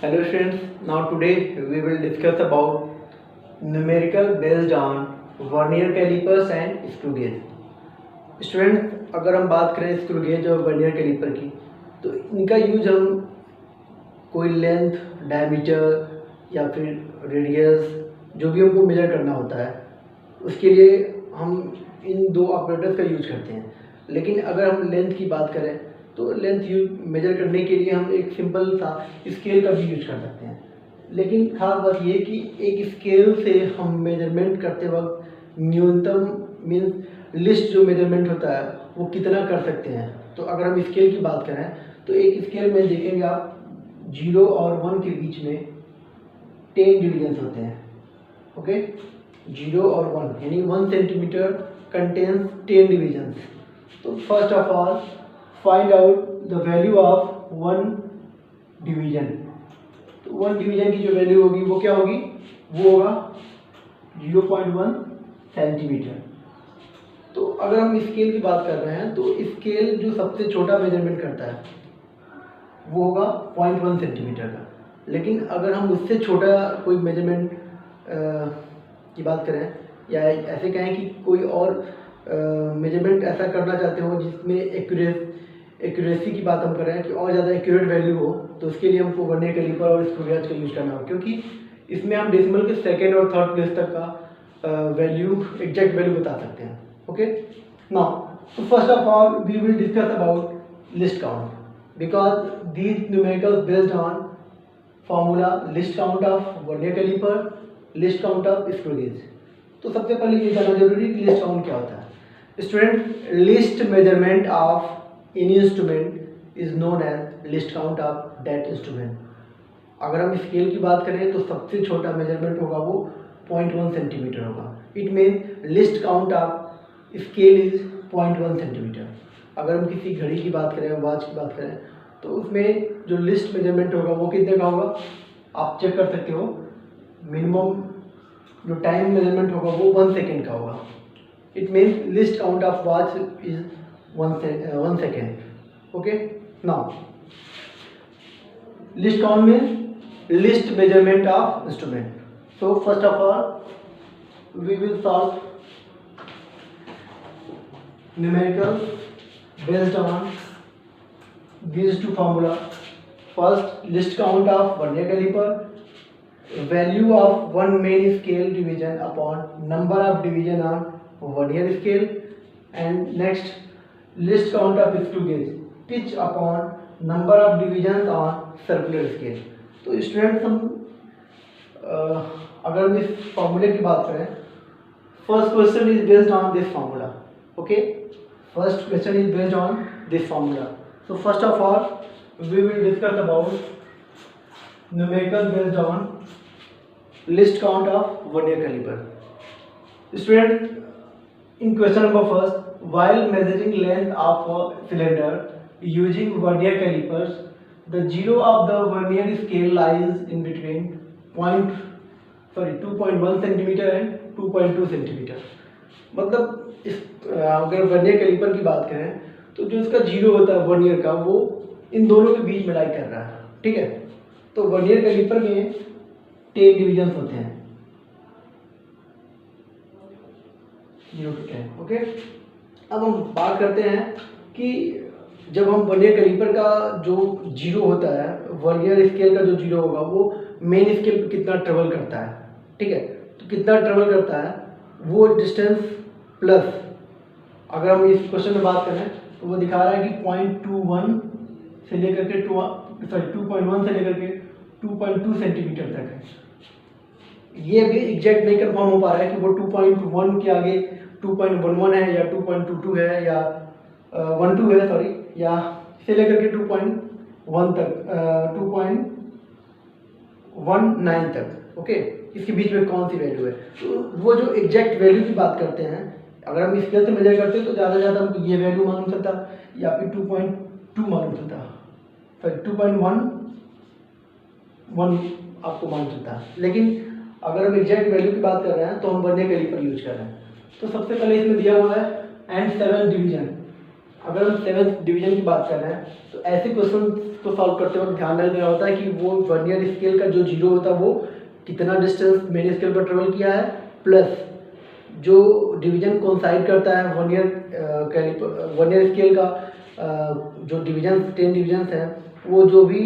Hello students, now today we will discuss about numerical based on vernier calipers and screw gauge. Student अगर हम बात करें screw gauge और vernier caliper की, तो इनका यूज हम कोई लेंथ, डायमीटर या फिर रेडियस जो भी हमको मेजर करना होता है उसके लिए हम इन दो ऑपरेटर्स का यूज करते हैं। लेकिन अगर हम लेंथ की बात करें तो लेंथ मेजर करने के लिए हम एक सिंपल सा स्केल का भी यूज कर सकते हैं। लेकिन खास बात ये कि एक स्केल से हम मेजरमेंट करते वक्त न्यूनतम मीन्स लिस्ट जो मेजरमेंट होता है वो कितना कर सकते हैं। तो अगर हम स्केल की बात करें तो एक स्केल में देखेंगे आप 0 और 1 के बीच में 10 डिवीजन्स होते हैं। ओके, 0 और 1 यानी 1 सेंटीमीटर कंटेन्स 10 डिवीजन्स। तो first of all find out the value of 1 division. तो 1 डिवीजन की जो वैल्यू होगी वो क्या होगी, वो होगा 0.1 सेंटीमीटर। तो अगर हम स्केल की बात कर रहे हैं तो स्केल जो सबसे छोटा मेजरमेंट करता है वो होगा 0.1 सेंटीमीटर का। लेकिन अगर हम उससे छोटा कोई मेजरमेंट की बात करें या ऐसे कहें कि कोई और मेजरमेंट ऐसा करना चाहते हो जिसमें एक्यूरेसी की बात हम कर रहे हैं कि और ज़्यादा एक्यूरेट वैल्यू हो, तो उसके लिए हमको वर्नियर कैलिपर और स्क्रू गेज का यूज़ करना होगा, क्योंकि इसमें हम डेसिमल के सेकेंड और थर्ड प्लेस तक का वैल्यू एग्जैक्ट वैल्यू बता सकते हैं। Okay, now so first of all we will discuss about list count, because these numericals based on formula list count of vernier caliper, list count of screw gauge। तो सबसे पहले ये जानना जरूरी है कि लिस्ट काउंट क्या होता है। Student, least measurement of any instrument is known as least count of that instrument. अगर हम स्केल की बात करें तो सबसे छोटा मेजरमेंट होगा वो 0.1 सेंटीमीटर होगा। It mean list count of scale is 0.1 centimetre. अगर हम किसी घड़ी की बात करें, वॉच की बात करें, तो उसमें जो लिस्ट मेजरमेंट होगा वो कितने का होगा आप चेक कर सकते हो। मिनिमम जो टाइम मेजरमेंट होगा वो 1 सेकेंड का होगा। It means least count of watch is 1 second. Okay, now least count means least measurement of instrument. So first of all we will solve numerical based on these two formula. First, list count of vernier caliper, value of one main scale division upon number of division on vernier scale, and next list count of screw gauge, pitch upon number of divisions on circular scale। तो students हम अगर हम इस फॉर्मूले की बात करें, first question is based on this formula. Okay, first question is based on this formula. So first of all we will discuss about numerical based on list count of vernier caliper. Student, in question number first, while measuring length of a cylinder using vernier calipers, the zero of the vernier scale lies in between 2.1 centimeter and 2.2 centimeter। मतलब अगर vernier caliper की बात करें तो जो इसका zero होता है वर्नियर का, वो इन दोनों के बीच में लाई कर रहा है। ठीक है, तो वर्नियर कैलिपर में 10 डिवीजन्स होते हैं, 0 to 10। ओके, अब हम बात करते हैं कि जब हम वर्नियर कैलिपर का जो जीरो होता है, वर्नियर स्केल का जो जीरो होगा वो मेन स्केल पर कितना ट्रेवल करता है। ठीक है, तो कितना ट्रेवल करता है वो डिस्टेंस प्लस, अगर हम इस क्वेश्चन में बात करें तो वो दिखा रहा है कि 0.21 से लेकर के 2.1 से लेकर के 2.2 सेंटीमीटर तक है। ये भी एग्जैक्ट नहीं कंफर्म हो पा रहा है कि वो 2.1 के आगे 2.11 है या 2.22 है या 12 है, सॉरी, या से लेकर के 2.1 तक 2.19 तक। ओके, इसके बीच में कौन सी वैल्यू है। तो वो जो एग्जैक्ट वैल्यू की बात करते हैं, अगर हम स्केल से मेजर करते हैं तो ज़्यादा से ज़्यादा हमको ये वैल्यू मालूम चलता या फिर 2.2 मालूम चलता, फिर 2.11 आपको मालूम चलता। लेकिन अगर हम एग्जैक्ट वैल्यू की बात कर रहे हैं तो हम वर्नियर कैलिपर यूज कर रहे हैं। तो सबसे पहले इसमें दिया हुआ है एंड 7 डिवीजन। अगर हम 7th डिवीजन की बात कर रहे हैं तो ऐसे क्वेश्चन को सॉल्व करते वक्त ध्यान रखना होता है कि वो वर्नियर स्केल का जो जीरो होता है वो कितना डिस्टेंस मेन स्केल पर ट्रेवल किया है, प्लस जो डिवीजन कोइंसाइड करता है वर्नियर स्केल का जो डिवीजन 10 डिवीजन है वो जो भी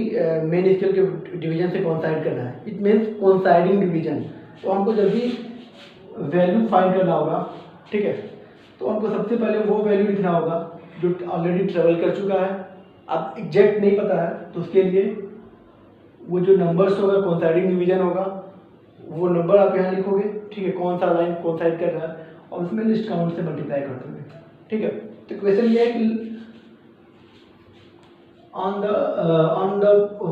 मेन स्केल के डिवीजन से कोइंसाइड करना है, इट मीन्स कोइंसाइडिंग डिवीजन। तो हमको जब भी वैल्यू फाइंड करना होगा, ठीक है, तो हमको सबसे पहले वो वैल्यू लिखना होगा जो ऑलरेडी ट्रेवल कर चुका है। अब एग्जैक्ट नहीं पता है तो उसके लिए वो जो नंबर्स होगा कोइंसाइडिंग डिवीजन होगा वो नंबर आप यहाँ लिखोगे, ठीक है, कौन सा लाइन कोइंसाइड कर रहा है और उसमें लिस्ट काउंट से मल्टीप्लाई कर दोगे, ठीक है। तो क्वेश्चन ये है कि on the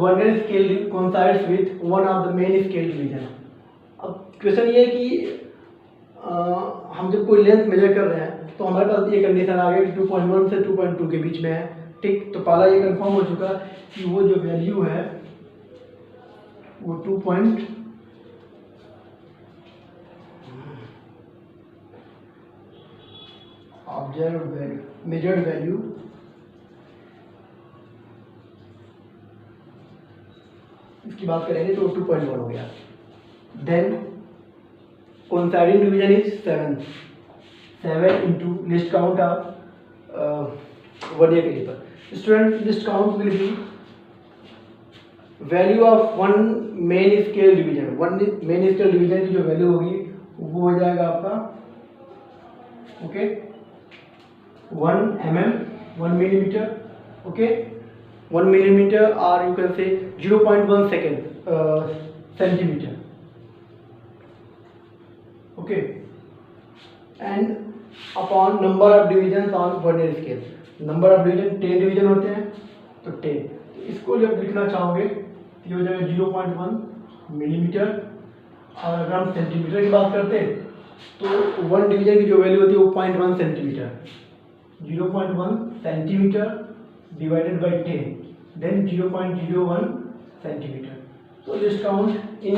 vernier scale coincides with one of the main scale division। अब क्वेश्चन ये है कि हम जब कोई लेंथ मेजर कर रहे हैं तो हमारे पास ये कंडीशन आ गई कि 2.1 से 2.2 के बीच में है, ठीक। तो पहला ये कंफर्म हो चुका कि वो जो वैल्यू है वो 2. ऑब्जर्व वैल्यू मेजर्ड वैल्यू इसकी बात करेंगे तो 2.1 हो गया। Then coinciding division is 7 into least count of vernier caliper. Student, least count will be value of one main scale division. One main scale division की जो वैल्यू होगी वो हो जाएगा आपका, okay, 1 mm 1 millimeter, okay, 1 millimeter, or you can say 0.1 centimeter, okay, and upon number of divisions on vernier scale, number of division 10 division होते हैं तो 10, तो इसको जब लिखना चाहोगे तो ये हो जाएगा 0.1 मिलीमीटर। और अगर हम सेंटीमीटर की बात करते हैं तो वन डिवीजन की जो वैल्यू होती है वो 0.1 centimetre, 0.1 centimetre divided by 10, then 0.01 centimetre. तो least count in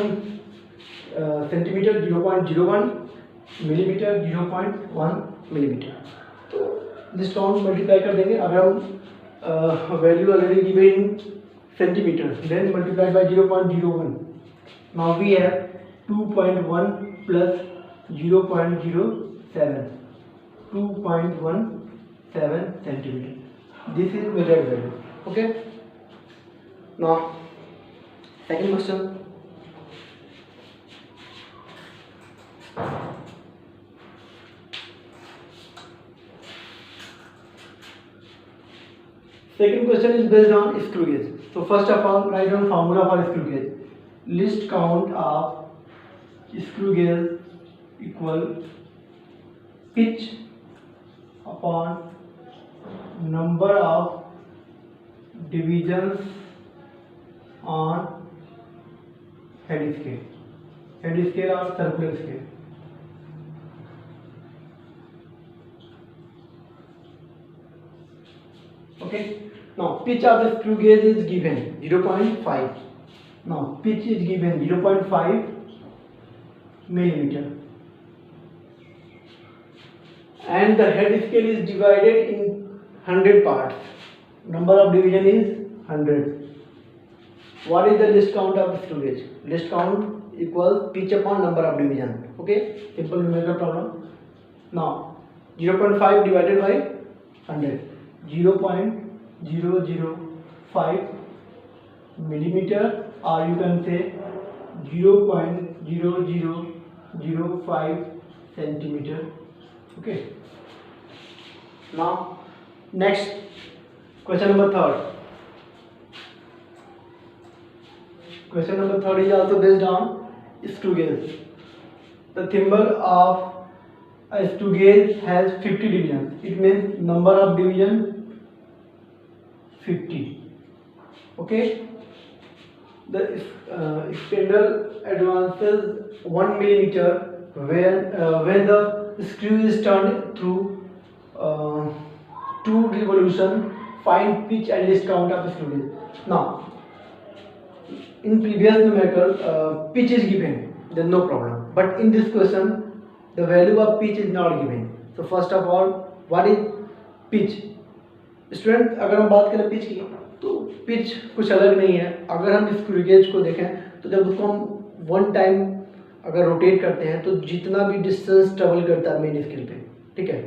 centimetre 0.01, millimetre 0.1 millimetre. तो लिस्ट काउंट मल्टीप्लाई कर देंगे। अगर हम value already given in centimetre, then multiplied by 0.01, now we have 2.1 plus 0.07, 2.17 centimeter. This is measured value. Okay. Now, second question. Second question is based on screw gauge. So first of all, write down formula for screw gauge. List count of screw gauge equal pitch upon number of divisions on head scale or circular scale. Okay. Now pitch of the screw gauge is given 0.5. Now pitch is given 0.5 millimeter. And the head scale is divided in 100 parts. Number of division is 100. What is the list count of screw gauge? List count equals pitch upon number of division. Okay, simple numerical problem. Now 0.5 divided by 100, 0.005 millimeter, or you can say 0.0005 centimeter. Okay. Now next question number third. Question number third is also based on screw gauge. The thimble of a screw gauge has 50 divisions. It means number of division 50. Okay. The spindle advances 1 millimeter when the screw is turned through 2 revolutions. Find pitch and list count of screw gauge. Now, in previous numerical, pitch is given, then no problem. But in this question, the value of pitch is not given. So first of all, what is pitch? Student अगर हम बात करें pitch की, तो pitch कुछ अलग नहीं है। अगर हम स्क्रू गेज को देखें तो जब उसको हम वन टाइम अगर रोटेट करते हैं तो जितना भी डिस्टेंस ट्रेवल करता है मेन स्केल पे, ठीक है,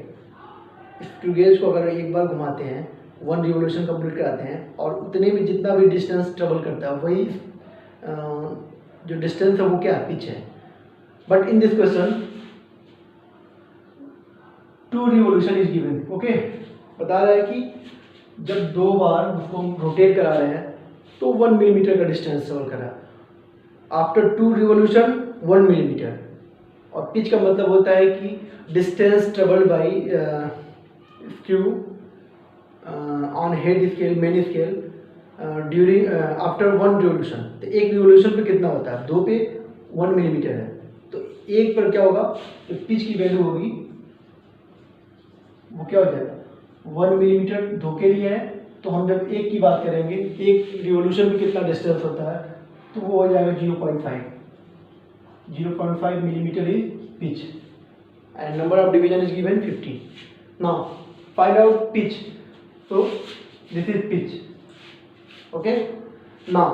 स्क्रू गेज को अगर एक बार घुमाते हैं, वन रिवोल्यूशन कंप्लीट कराते हैं, और उतने भी जितना भी डिस्टेंस ट्रेवल करता है वही जो डिस्टेंस है वो क्या पिच है। But in this question 2 revolution is given. Okay, बता रहा है कि जब 2 बार उसको हम रोटेट करा रहे हैं तो 1 मिलीमीटर का डिस्टेंस ट्रेवल करा, आफ्टर 2 रिवोल्यूशन 1 मिलीमीटर। और पिच का मतलब होता है कि distance travelled by screw on head scale main scale during after 1 revolution. तो एक रिवोल्यूशन पे कितना होता है, 2 पे 1 मिलीमीटर है, तो एक पर क्या होगा, तो पिच की वैल्यू होगी वो क्या हो जाएगा 1 मिलीमीटर 2 के लिए है। तो हम जब एक की बात करेंगे, एक रिवोल्यूशन पे कितना डिस्टेंस होता है, तो वो हो जाएगा 0.5 millimetre is pitch and number of division is given 50। Now find out pitch. So this is pitch. Okay, now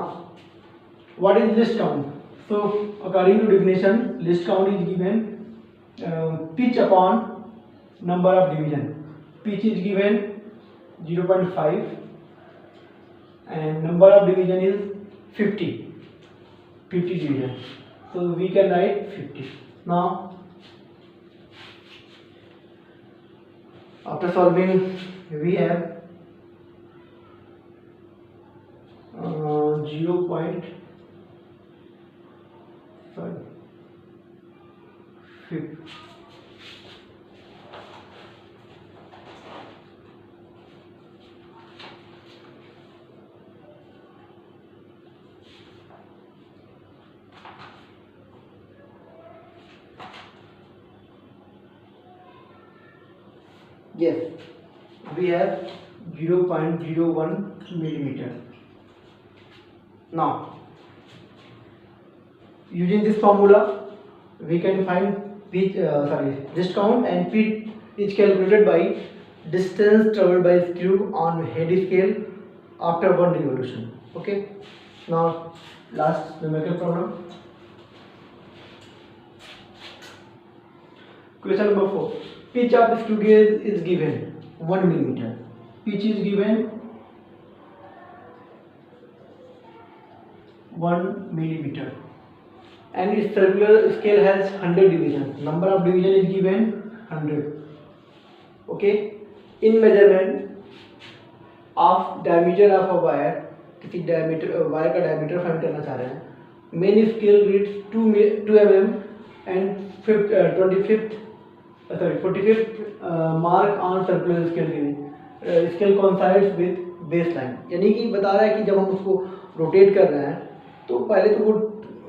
what is list count? So according to definition, list count is given pitch upon number of division. Pitch is given 0.5 and number of division is 50 division, so we can write 50. Now after solving we have 0.5 yes, we have 0.01 millimeter. Now using this formula we can find pitch list count, and pitch is calculated by distance traveled by screw on head scale after 1 revolution. Okay, now last numerical problem. Question number 4. Pitch of screw gauge is given 1 millimeter. Pitch is given 1 millimeter and its circular scale has 100 divisions. Number of division is given 100. Okay, in measurement of diameter of a wire, किसी diameter wire का diameter find करना चाह रहे हैं, main scale reads 2 mm and 45th mark on circular scale scale coincides with baseline। यानी कि बता रहा है कि जब हम उसको रोटेट कर रहे हैं तो पहले तो वो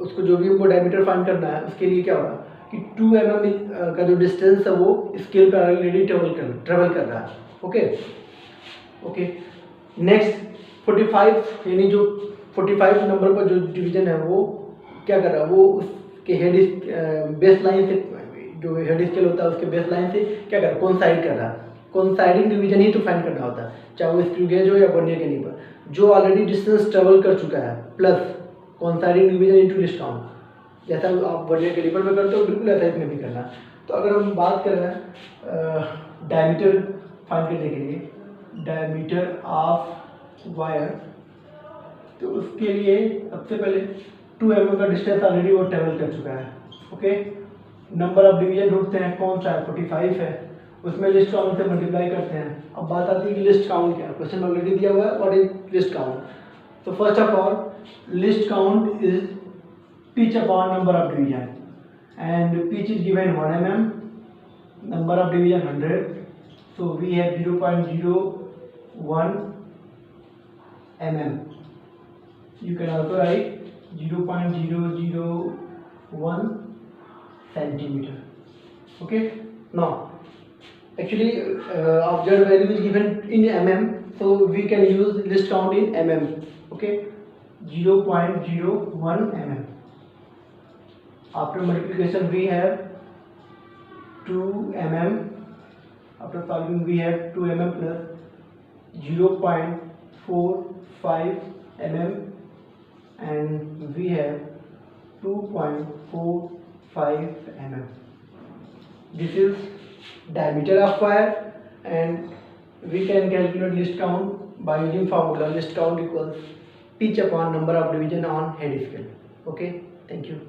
उसको जो भी हमको डायमीटर फाइंड करना है उसके लिए क्या होगा कि 2 mm का जो डिस्टेंस है वो स्केल पे ऑलरेडी ट्रेवल कर रहा है। ओके, नेक्स्ट 45 यानी जो 45 नंबर पर जो डिवीजन है वो क्या कर रहा है, वो उसके हेड बेस लाइन से, जो हेड स्केल होता है उसके बेस लाइन से क्या कर रहा है, कोइंसाइड कर रहा है। कोइंसाइडिंग डिवीजन ही तो फाइंड करना होता है, चाहे वो स्क्रू गेज हो या वर्नियर कैलिपर, जो ऑलरेडी डिस्टेंस ट्रेवल कर चुका है plus coinciding division into list count. जैसा आप वर्नियर कैलिपर में करते हो बिल्कुल ऐसा इसमें भी करना है। तो अगर हम बात कर रहे हैं डायमीटर फाइंड करने के लिए, डायमीटर ऑफ वायर, तो उसके लिए सबसे पहले 2 mm का डिस्टेंस ऑलरेडी वो ट्रेवल कर चुका है। ओके, नंबर ऑफ डिवीजन ढूंढते हैं, कौन सा है 45 है, उसमें लिस्ट काउंट से मल्टीप्लाई करते हैं। अब बात आती है कि लिस्ट काउंट क्या है, क्वेश्चन ऑलरेडी दिया हुआ है व्हाट इज लिस्ट काउंट। तो first of all list count is pitch upon number of division and pitch is given 1 mm, number of division 100, so we have 0.01 mm. You can also write 0.001 centimeter. Okay, now actually observed value is given in mm, so we can use list count in mm. Okay, 0.01 mm. After multiplication we have 2 mm, after solving we have 2 mm plus 0.45 mm and we have 2.45 mm. This is diameter of wire, and we can calculate list count by using formula. List count equals pitch upon number of division on head scale. Okay, thank you.